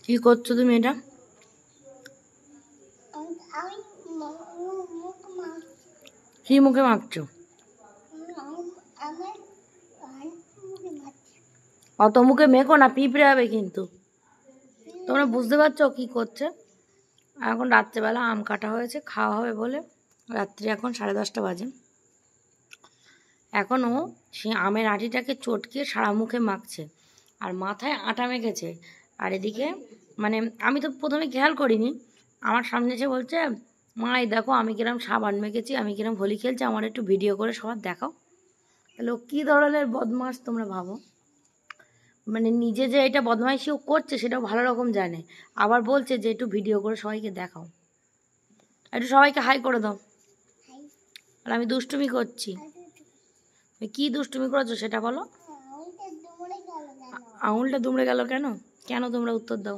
কি করছো তুমি এটা? কি মুখে মাখছো? অত মুখে মেখো না, পিঁপড়ে হবে কিন্তু। তোমরা বুঝতে পারছো কি করছে? এখন রাত্রেবেলা আম কাটা হয়েছে, খাওয়া হবে বলে। রাত্রি এখন 10:30 বাজে। এখনও সে আমের আটিটাকে চটকে সারা মুখে মাখছে আর মাথায় আটা মেখেছে। আর এদিকে মানে আমি তো প্রথমে খেয়াল করিনি, আমার সামনে এসে বলছে, মা এই দেখো আমি কিরম সাবান মেখেছি, আমি কিরম হোলি খেলছি, আমার একটু ভিডিও করে সবার দেখাও। তাহলে ও কী ধরনের বদমাস তোমরা ভাবো। মানে নিজে যে এটা বদমাইশিও করছে সেটাও ভালো রকম জানে, আবার বলছে যে একটু ভিডিও করে সবাইকে দেখাও, একটু সবাইকে হাই করে দাও। আর আমি দুষ্টুমি করছি। কি দুষ্টুমি করেছো সেটা বলো। আঙুলটা দুমড়ে গেল কেন? কেন তোমরা উত্তর দাও।